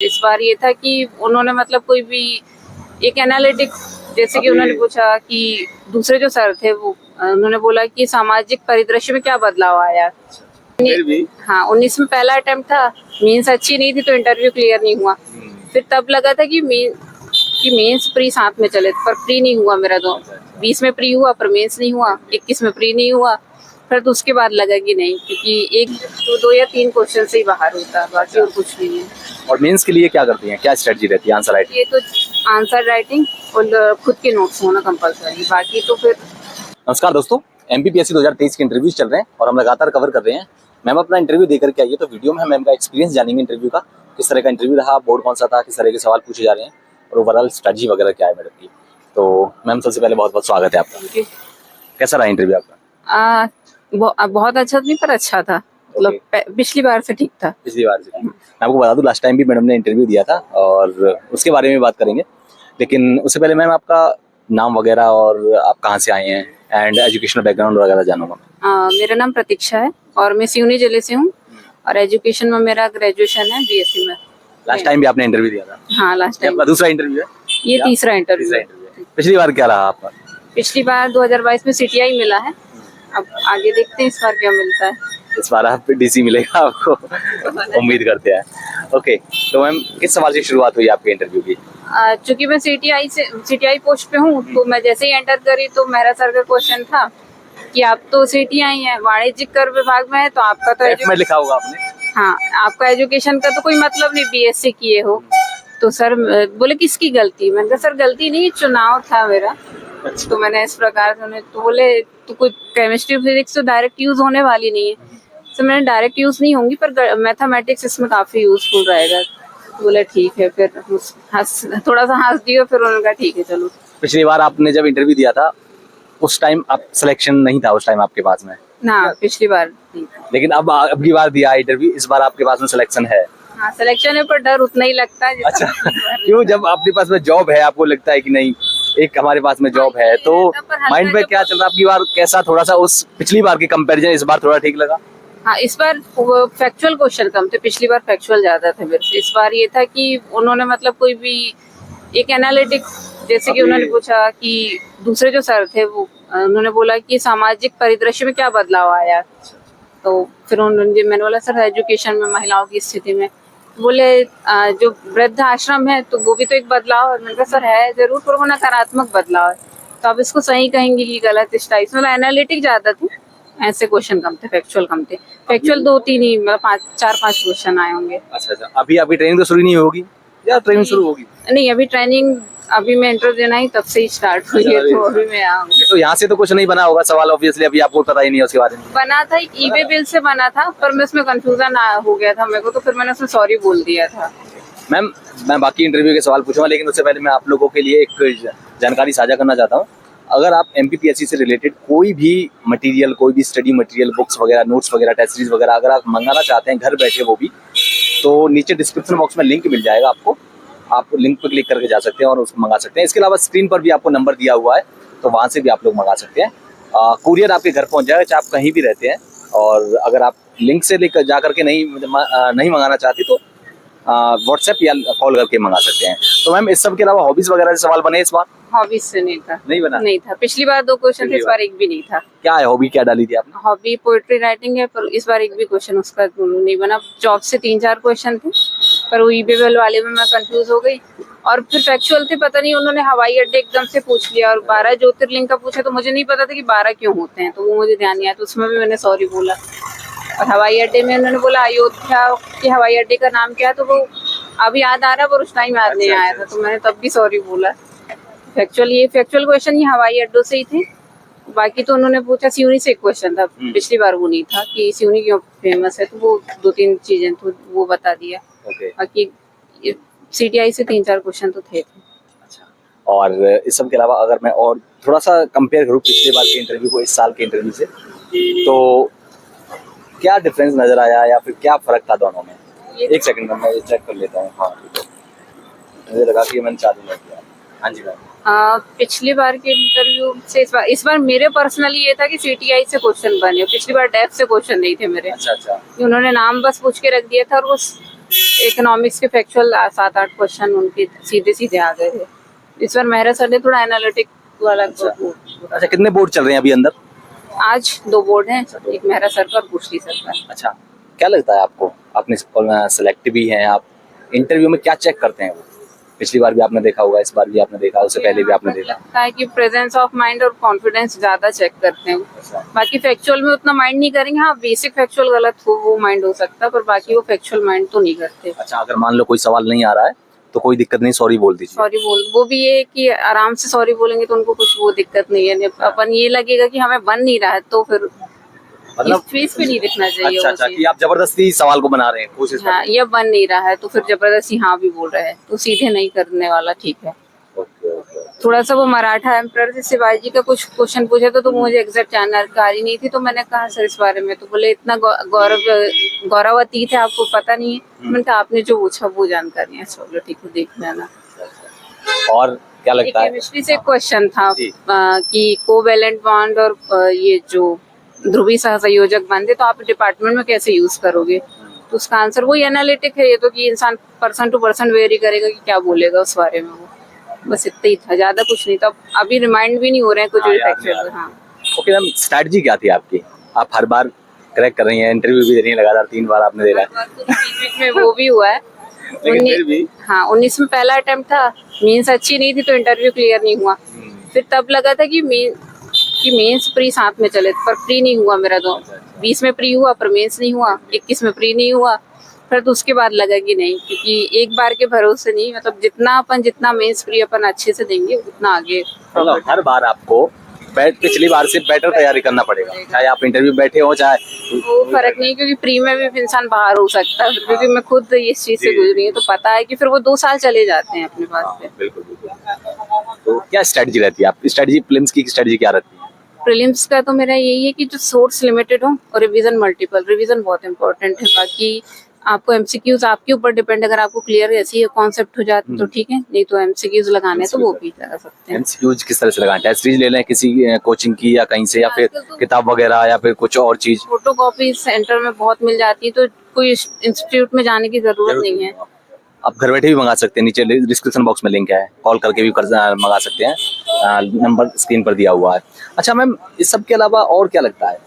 इस बार ये था कि उन्होंने मतलब कोई भी एक एनालिटिक, जैसे कि उन्होंने पूछा कि दूसरे जो सर थे वो उन्होंने बोला कि सामाजिक परिदृश्य में क्या बदलाव आया। फिर भी हाँ, 19 में पहला अटेम्प्ट था, मीन्स अच्छी नहीं थी तो इंटरव्यू क्लियर नहीं हुआ। फिर तब लगा था कि मेंस प्री साथ में चले, पर प्री नहीं हुआ मेरा। 20 में प्री हुआ पर मेंस नहीं हुआ, 21 में प्री नहीं हुआ। फिर तो उसके बाद लगा कि नहीं, क्योंकि एक तो 2 या 3 क्वेश्चन से ही बाहर होता है, बाकी और कुछ नहीं है। और मेंस के लिए क्या करती हैं, क्या स्ट्रेटजी रहती है आंसर राइटिंग? ये तो आंसर राइटिंग और खुद के नोट्स होना कंपलसरी, बाकी तो फिर। नमस्कार दोस्तों, एमपीपीएससी 2023 के इंटरव्यूज चल रहे हैं और हम लगातार कवर कर रहे हैं। मैम अपना इंटरव्यू देकर के आइए, तो वीडियो में हम मैम का एक्सपीरियंस जानेंगे इंटरव्यू का, किस तरह का इंटरव्यू रहा, बोर्ड कौन सा था, किस तरह के सवाल पूछे जा रहे हैं और ओवरऑल स्ट्रेटजी वगैरह क्या है मैडम की। तो मैम सबसे पहले बहुत बहुत स्वागत है आपका। कैसा रहा इंटरव्यू आपका? बहुत अच्छा नहीं पर अच्छा था, मतलब पिछली बार से ठीक था। पिछली बार से मैं आपको बता दूं, लास्ट टाइम भी मैडम ने इंटरव्यू दिया था और उसके बारे में बात करेंगे, लेकिन उससे पहले मैम आपका नाम वगैरह और आप कहाँ से आए हैं एंड एजुकेशनल बैकग्राउंड वगैरह जानूंगा। मेरा नाम प्रतीक्षा है और मैं सिवनी जिले से हूँ और एजुकेशन में मेरा ग्रेजुएशन है बीएससी में। लास्ट टाइम भी आपने इंटरव्यू दिया था? हाँ, लास्ट टाइम। आपका दूसरा इंटरव्यू है? ये तीसरा इंटरव्यू है। पिछली बार क्या रहा आपका? पिछली बार 2022 में सीटीआई मिला है, अब आगे देखते हैं इस बार क्या मिलता है। इस बार आप डीसी मिलेगा आपको उम्मीद करते हैं। ओके, तो मैम किस सवाल से शुरुआत हुई आपके इंटरव्यू की? चूंकि मैं सीटीआई पोस्ट पे हूँ, तो मैं जैसे ही एंटर करी तो मेहरा सर का क्वेश्चन था कि आप तो सीटीआई हैं, वाणिज्यिक कर विभाग में है, तो आपका तो में लिखा होगा आपने। हाँ, आपका एजुकेशन का तो कोई मतलब नहीं, बीएससी किए हो। तो सर बोले किसकी गलती? मैंने कहा सर गलती नहीं, चुनाव था मेरा। तो मैंने इस प्रकार से, तो बोले तो कोई केमिस्ट्री फिजिक्स तो डायरेक्ट यूज होने वाली नहीं है। तो मैंने डायरेक्ट यूज नहीं होंगी, पर मैथमेटिक्स इसमें काफी यूजफुल रहेगा। तो बोले ठीक है, फिर थोड़ा सा हंस दिया, फिर उन्होंने कहा ठीक है चलो। पिछली बार आपने जब इंटरव्यू दिया था उस टाइम आप सिलेक्शन नहीं था उस टाइम आपके पास में? ना, पिछली बार नहीं था। लेकिन अब की बार दिया इंटरव्यू, इस बार आपके पास में सिलेक्शन है? हाँ, सिलेक्शन है, पर डर उतना ही लगता है। अच्छा क्यों? जब आपके पास में जॉब है आपको लगता है कि नहीं एक हमारे पास में जॉब है, तो माइंड में क्या चल रहा है आपकी बार? कैसा थोड़ा सा उस पिछली बार के कंपैरिजन इस बार थोड़ा ठीक लगा? हाँ, इस बार फैक्चुअल क्वेश्चन कम थे, पिछली बार फैक्चुअल ज्यादा थे मेरे से। इस बार ये था कि उन्होंने मतलब कोई भी एक एनालिटिक, जैसे कि उन्होंने पूछा कि दूसरे जो सर थे वो उन्होंने बोला कि सामाजिक परिदृश्य में क्या बदलाव आया। तो फिर उन्होंने, मैंने बोला सर एजुकेशन में महिलाओं की स्थिति में। बोले जो वृद्ध आश्रम है तो वो भी तो एक बदलाव है। मैंने कहा सर है जरूर, पर वो नकारात्मक बदलाव है, तो आप इसको सही कहेंगे कि गलत? इस टाइप मतलब एनालिटिक ज्यादा थे, ऐसे क्वेश्चन कम थे, फैक्चुअल कम थे। फैक्चुअल 2-3 ही, मतलब 4-5 क्वेश्चन आए होंगे। अच्छा, अभी आपकी ट्रेनिंग तो शुरू नहीं होगी या ट्रेनिंग शुरू होगी? नहीं, अभी ट्रेनिंग, अभी मैं इंटरव्यू देना ही तब से ही स्टार्ट हुई है, तो अभी मैं आऊंगी। तो यहाँ से तो कुछ नहीं बना होगा सवाल, ऑब्वियसली अभी आपको पता ही नहीं है उसके बारे में। बना था, ईवे बिल से बना था, पर मैं उसमें कंफ्यूजन हो गया था मेरे को, तो फिर मैंने उसमें सॉरी बोल दिया था। मैम मैं बाकी इंटरव्यू के सवाल पूछूंगा, लेकिन उससे पहले मैं आप लोगों के लिए एक जानकारी साझा करना चाहता हूँ। अगर आप एमपीपीएससी से रिलेटेड कोई भी मटेरियल, कोई भी स्टडी मटेरियल, बुक्स वगैरह, नोट्स वगैरह, टेस्ट सीरीज वगैरह अगर आप मंगाना चाहते हैं घर बैठे वो भी, तो नीचे डिस्क्रिप्शन बॉक्स में लिंक मिल जाएगा आपको, आप लिंक पर क्लिक करके जा सकते हैं और उसको मंगा सकते हैं। इसके अलावा स्क्रीन पर भी आपको नंबर दिया हुआ है, तो वहाँ से भी आप लोग मंगा सकते हैं। कुरियर आपके घर पहुँच जाएगा, चाहे आप कहीं भी रहते हैं। और अगर आप लिंक से लेकर जा करके नहीं मंगाना चाहते तो व्हाट्सएप या कॉल करके मंगा सकते हैं। तो मैम इस सब के अलावा हॉबीज वगैरह से सवाल बने इस बार? हॉबीज से नहीं था। नहीं बना? नहीं था, पिछली बार 2 क्वेश्चन थे, इस बार एक भी नहीं था। क्या है हॉबी, क्या डाली थी आपने? हॉबी पोएट्री राइटिंग है, पर इस बार एक भी क्वेश्चन उसका नहीं बना। जॉब से 3-4 क्वेश्चन थे, पर वो ईबीएल वाले में मैं कंफ्यूज हो गई। और फिर फैक्चुअल थे, पता नहीं उन्होंने हवाई अड्डे एकदम से पूछ लिया, और 12 ज्योतिर्लिंग का पूछा, तो मुझे नहीं पता था कि 12 क्यों होते हैं, तो वो मुझे ध्यान नहीं आया, तो उसमें भी मैंने सॉरी बोला। और हवाई अड्डे में उन्होंने बोला अयोध्या के हवाई अड्डे का नाम क्या है, तो वो अभी याद आ रहा है, पर उस टाइम याद नहीं आया था, तो मैंने तब भी सॉरी बोला। फैक्चुअल क्वेश्चन ये हवाई अड्डों से ही थे। बाकी तो उन्होंने पूछा, सिवनी से एक क्वेश्चन था, पिछली बार वो नहीं था कि सिवनी क्यों फेमस है, तो वो 2-3 चीजें तो वो बता दिया। बाकी सीटीआई से 3-4 क्वेश्चन तो थे। अच्छा, और इस सब के अलावा अगर मैं और थोड़ा सा कंपेयर करूँ पिछले बार के इंटरव्यू को इस साल के इंटरव्यू से, तो क्या डिफरेंस नजर आया या फिर क्या फर्क था दोनों में? एक सेकंड में मैं ये चेक कर लेता हूँ। हाँ, मुझे लगा कि मैंने चालू नहीं किया। हाँ जी मैम। पिछली बार के इंटरव्यू से इस बार मेरे पर्सनली ये था कि सीटीआई से क्वेश्चन बने, पिछली बार डेफ से क्वेश्चन नहीं थे मेरे। अच्छा। उन्होंने नाम बस पूछ के रख दिया था, और वो इकोनॉमिक्स के फैक्चुअल 7-8 क्वेश्चन उनके सीधे सीधे आ गए थे। इस बार मेहरा सर ने थोड़ा एनालिटिक वाला अच्छा, कितने बोर्ड चल रहे हैं अभी अंदर? आज 2 बोर्ड हैं, एक मेहरा सर का और पुष्टि सर का। अच्छा, क्या लगता है आपको? आपने सेलेक्ट भी हैं आप, इंटरव्यू में क्या चेक करते हैं वो? पिछली बार भी आपने देखा होगा, इस बार भी आपने देखा, उससे पहले भी आपने देखा। लगता है कि प्रेजेंस ऑफ माइंड और कॉन्फिडेंस ज्यादा चेक करते हैं। बाकी फैक्चुअल में उतना माइंड नहीं करेंगे। हाँ, बेसिक फैक्चुअल गलत हो वो माइंड हो सकता है, पर बाकी वो फैक्चुअल माइंड तो नहीं करते। अच्छा, अगर मान लो कोई सवाल नहीं आ रहा है तो कोई दिक्कत नहीं, सॉरी बोल दीजिए। सॉरी बोल, वो भी ये कि आराम से सॉरी बोलेंगे तो उनको कुछ वो दिक्कत नहीं है। अपन ये लगेगा कि हमें बन नहीं रहा है तो फिर मतलब फेस पे नहीं दिखना चाहिए। अच्छा वो अच्छा, चीज़। कि आप जबरदस्ती सवाल को बना रहे हैं, कोशिश कर हाँ, ये बन नहीं रहा है तो फिर जबरदस्ती हाँ भी बोल रहे हैं तो सीधे नहीं करने वाला ठीक है। Okay okay. थोड़ा सा वो मराठा एम्परर से शिवाजी का कुछ क्वेश्चन पूछा था तो मुझे एग्जैक्ट जानकारी नहीं थी, तो मैंने कहा सर इस बारे में, तो बोले इतना गौरवातीत है आपको पता नहीं है। मैंने कहा आपने जो पूछा वो जानकारी है, चलो ठीक है देख लेना। और क्या लगता है? केमिस्ट्री से एक क्वेश्चन था जी। कि कोवैलेंट बॉन्ड और ये जो ध्रुवीय सहसंयोजक बंध है तो आप डिपार्टमेंट में कैसे यूज करोगे, तो उसका आंसर वही एनालिटिक है। ये तो कि इंसान पर्सन टू पर्सन वेरी करेगा कि क्या बोलेगा उस बारे में। वो बस इतना ही था, ज्यादा कुछ नहीं था। अभी रिमाइंड भी नहीं हो रहे हैं कुछ हाँ, भी याद फैक्चुअल। नहीं आ हाँ, ओके मैम, स्ट्रैटेजी क्या थी आपकी? आप हर बार क्रैक कर रही हैं, इंटरव्यू भी दे रही हैं लगातार, 3 बार आपने दे रहा है। बीच में वो भी हुआ है। लेकिन फिर भी हाँ, 19 में पहला अटेम्प्ट था, मीन्स अच्छी नहीं थी तो इंटरव्यू क्लियर नहीं हुआ। फिर तब लगा था कि मेंस प्री साथ में चले, पर प्री नहीं हुआ मेरा। 20 में प्री हुआ पर मेंस नहीं हुआ, 21 में प्री नहीं हुआ। फिर तो उसके बाद लगा कि नहीं, क्योंकि एक बार के भरोसे नहीं, मतलब जितना मेंस प्री अपन अच्छे से देंगे उतना आगे। मतलब हर बार आपको पिछली बार से बेटर तैयारी करना पड़ेगा, चाहे आप इंटरव्यू बैठे हो चाहे। वो फर्क नहीं, क्योंकि प्री में भी इंसान बाहर हो सकता है, क्योंकि मैं खुद इस चीज से गुजरी हूँ तो पता है कि फिर वो 2 साल चले जाते हैं अपने पास से। बिल्कुल बिल्कुल। तो क्या स्ट्रेटजी रहती है आप स्ट्रेटजी प्रीलिम्स की स्ट्रेटजी क्या रहती है? प्रीलिम्स का तो मेरा यही है कि जो सोर्स लिमिटेड हो और रिवीजन मल्टीपल। रिवीजन बहुत इंपॉर्टेंट है, बाकी आपको एमसीक्यूज आपके ऊपर डिपेंड, अगर आपको क्लियर ऐसी कॉन्सेप्ट हो जाते तो ठीक है, नहीं तो एमसीक्यूज लगाने तो वो भी लगा सकते हैं। एमसीक्यूज किस तरह से लगाएं? टेस्ट सीरीज ले लें किसी कोचिंग की या कहीं से, या फिर आजकल तो किताब वगैरह, या फिर कुछ और चीज? फोटो कॉपी सेंटर में बहुत मिल जाती है, तो कोई इंस्टीट्यूट में जाने की जरूरत नहीं है। आप घर बैठे भी मंगा सकते हैं, नीचे डिस्क्रिप्शन बॉक्स में लिंक है, कॉल करके भी मंगा सकते हैं, नंबर स्क्रीन पर दिया हुआ है। अच्छा मैम, इस सब के अलावा और क्या लगता है,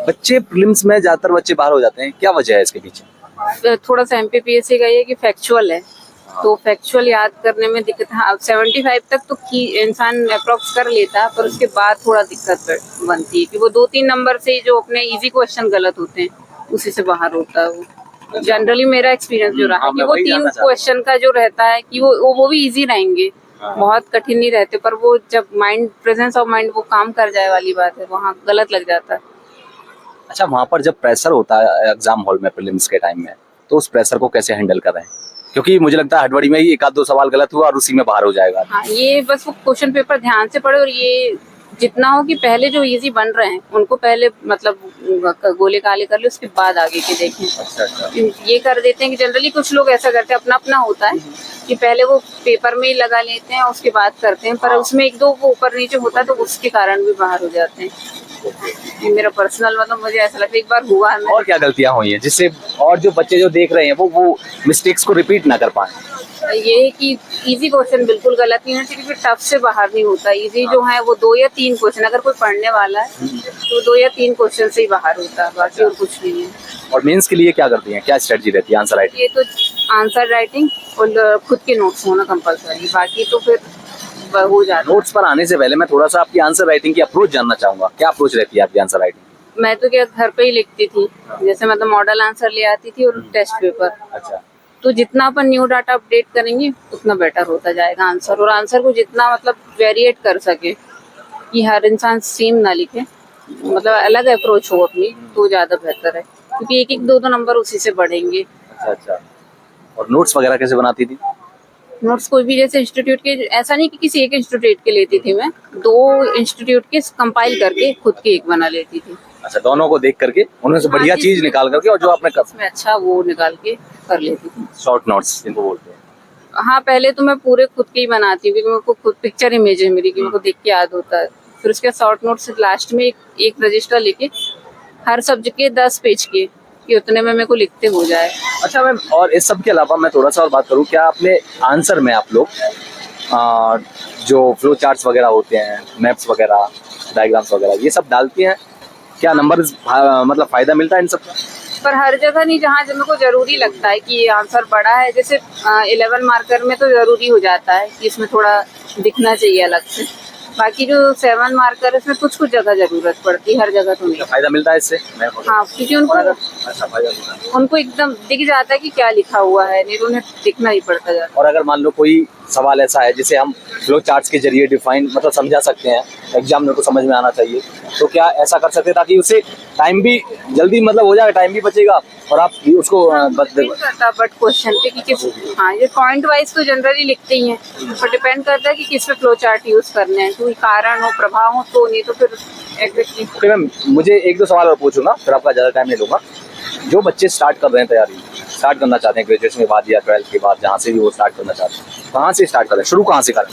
बच्चे प्रीलिम्स में ज्यादातर बच्चे बाहर हो जाते हैं, क्या वजह है इसके पीछे? थोड़ा सा एमपीपीएससी का ये कि फैक्चुअल है, तो फैक्चुअल याद करने में दिक्कत है। हाँ, 75 तक तो इंसान अप्रोक्स कर लेता है, पर उसके बाद थोड़ा दिक्कत बनती है कि वो 2-3 नंबर से जो अपने इजी क्वेश्चन गलत होते हैं उसी से बाहर होता है। वो जनरली मेरा एक्सपीरियंस जो रहा है कि वो 3 क्वेश्चन का जो रहता है कि वो भी इजी रहेंगे, बहुत कठिन नहीं रहते, पर वो जब माइंड प्रेजेंस ऑफ माइंड वो काम कर जाए वाली बात है, वहाँ गलत लग जाता है। अच्छा, वहाँ पर जब प्रेशर होता है एग्जाम हॉल में प्रीलिम्स के टाइम में, तो उस प्रेशर को कैसे हैंडल कर रहे हैं? क्योंकि मुझे लगता है हड़बड़ी में ही 1-2 सवाल गलत हुआ और उसी में बाहर हो जाएगा। हाँ, ये बस वो क्वेश्चन पेपर ध्यान से पढ़े, और ये जितना हो कि पहले जो इजी बन रहे हैं उनको पहले मतलब गोले काले कर ले, उसके बाद आगे के देखें। अच्छा। ये कर देते हैं कि जनरली कुछ लोग ऐसा करते हैं, अपना अपना होता है कि पहले वो पेपर में ही लगा लेते हैं उसके बाद करते हैं, पर उसमें 1-2 वो ऊपर नीचे होता है तो उसके कारण भी बाहर हो जाते हैं। ये मेरा पर्सनल, मतलब मुझे ऐसा लगता है एक बार हुआ है। और क्या गलतियां हुई हैं जिससे और जो बच्चे जो देख रहे हैं वो मिस्टेक्स को रिपीट ना कर पाए? ये है कि इजी क्वेश्चन बिल्कुल गलत नहीं होना चाहिए, क्योंकि टफ से बाहर नहीं होता। इजी जो है वो 2 या 3 क्वेश्चन, अगर कोई पढ़ने वाला है तो 2 या 3 क्वेश्चन से ही बाहर होता है, बाकी और कुछ नहीं है। और मेंस के लिए क्या करती हैं, क्या स्ट्रेटजी रहती है? Answer writing? ये तो आंसर राइटिंग और खुद के नोट्स होना कंपलसरी, बाकी तो फिर हो जाता है। नोट्स पर आने से पहले मैं थोड़ा सा आपकी आंसर राइटिंग की अप्रोच जानना चाहूंगा। क्या अप्रोच रहती है आपकी आंसर राइटिंग? मैं तो क्या घर पे ही लिखती थी, जैसे मतलब मॉडल आंसर ले आती थी और टेस्ट पेपर। अच्छा। तो जितना अपन न्यू डाटा अपडेट करेंगे उतना बेटर होता जाएगा आंसर, और आंसर को जितना मतलब वेरिएट कर सके कि हर इंसान सेम ना लिखे, मतलब अलग अप्रोच हो अपनी, तो ज्यादा बेहतर है, क्योंकि 1-1, 2-2 नंबर उसी से बढ़ेंगे। अच्छा। और नोट्स वगैरह कैसे बनाती थी? नोट्स कोई भी, जैसे इंस्टीट्यूट के, ऐसा नहीं कि किसी एक इंस्टीट्यूट के लेती थी मैं, 2 इंस्टीट्यूट के कंपाइल करके खुद की एक बना लेती थी। अच्छा, दोनों को देख करके उनमें से बढ़िया चीज निकाल करके, और जो आपने उसमें अच्छा वो निकाल के कर लेती थी। शॉर्ट नोट्स जिनको बोलते हैं। हाँ, पहले तो मैं पूरे खुद के ही बनाती हूँ, क्योंकि मेरे को खुद पिक्चर इमेज है मेरी, कि मेरे को देख के याद होता है। फिर उसके शॉर्ट नोट से लास्ट में एक रजिस्टर लेके हर सब्जेक्ट के 10 पेज के कि उतने में मेरे को लिखते हो जाए। अच्छा मैम, और इस सब के अलावा मैं थोड़ा सा और बात करूँ, क्या आपने आंसर में आप लोग जो फ्लो चार्ट्स वगैरह होते हैं, मैप्स वगैरह, डायग्राम्स वगैरह, ये सब डालती हैं? क्या नंबर मतलब फायदा मिलता है इन सब का? पर हर जगह नहीं, जहाँ जब मेरे को जरूरी लगता है कि ये आंसर बड़ा है, जैसे 11 मार्कर में तो जरूरी हो जाता है कि इसमें थोड़ा दिखना चाहिए अलग से। बाकी जो 7 मार्कर है इसमें कुछ कुछ जगह जरूरत पड़ती है, हर जगह तो नहीं। क्या फायदा मिलता है इससे? हाँ, क्योंकि उनको अच्छा फायदा मिलता है। उनको एकदम दिख जाता है कि क्या लिखा हुआ है, नहीं तो उन्हें दिखना ही पड़ता जाता। और अगर मान लो कोई सवाल ऐसा है जिसे हम फ्लो चार्ट्स के जरिए डिफाइन मतलब समझा सकते हैं, एग्जाम में को समझ में आना चाहिए, तो क्या ऐसा कर सकते हैं ताकि उससे टाइम भी जल्दी मतलब हो जाएगा, टाइम भी बचेगा और आप भी उसको डिपेंड करता है बट क्वेश्चन पे कि किस, हाँ ये पॉइंट वाइज तो जनरली लिखते ही हैं, पर डिपेंड करता है कि किस पे फ्लो चार्ट यूज करने हैं, कोई कारण हो, प्रभाव हो, तो नहीं तो फिर एग्जैक्टली। ओके मैम, मुझे एक दो सवाल और पूछूंगा, फिर आपका ज़्यादा टाइम नहीं लूँगा। जो बच्चे स्टार्ट कर रहे हैं तैयारी, स्टार्ट करना चाहते हैं ग्रेजुएशन के बाद या 12th के बाद, जहाँ से भी वो स्टार्ट करना चाहते हैं, कहाँ से स्टार्ट करें, शुरू कहाँ से करें?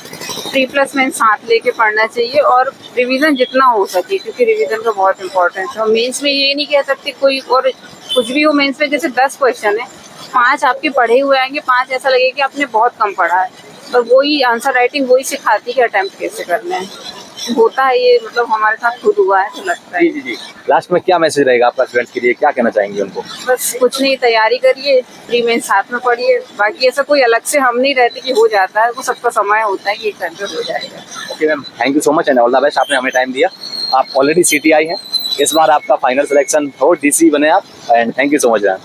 3+ मेंस साथ लेके पढ़ना चाहिए और रिवीजन जितना हो सके, क्योंकि रिवीजन का बहुत इंपॉर्टेंस है। और मेंस में ये नहीं कह सकते कोई और कुछ भी हो, मेंस में जैसे 10 क्वेश्चन है, 5 आपके पढ़े हुए आएंगे, 5 ऐसा लगेगा कि आपने बहुत कम पढ़ा है, पर वही आंसर राइटिंग वही सिखाती है कि अटेम्प्ट कैसे करना है। होता है ये, मतलब हमारे साथ खुद हुआ है, तो लगता है। जी। लास्ट में क्या मैसेज रहेगा आपका स्टूडेंट्स के लिए, क्या कहना चाहेंगे उनको? बस कुछ नहीं, तैयारी करिए, 3 मेंस साथ में पढ़िए, बाकी ऐसा कोई अलग से हम नहीं रहते कि हो जाता है, वो सबका समय होता है कि एक घंटे हो जाएगा। Okay ma'am, thank you so much and all the best. आपने हमें टाइम दिया, आप ऑलरेडी CTI हैं, इस बार आपका फाइनल सिलेक्शन हो, DC बने आप, and thank you so much ma'am.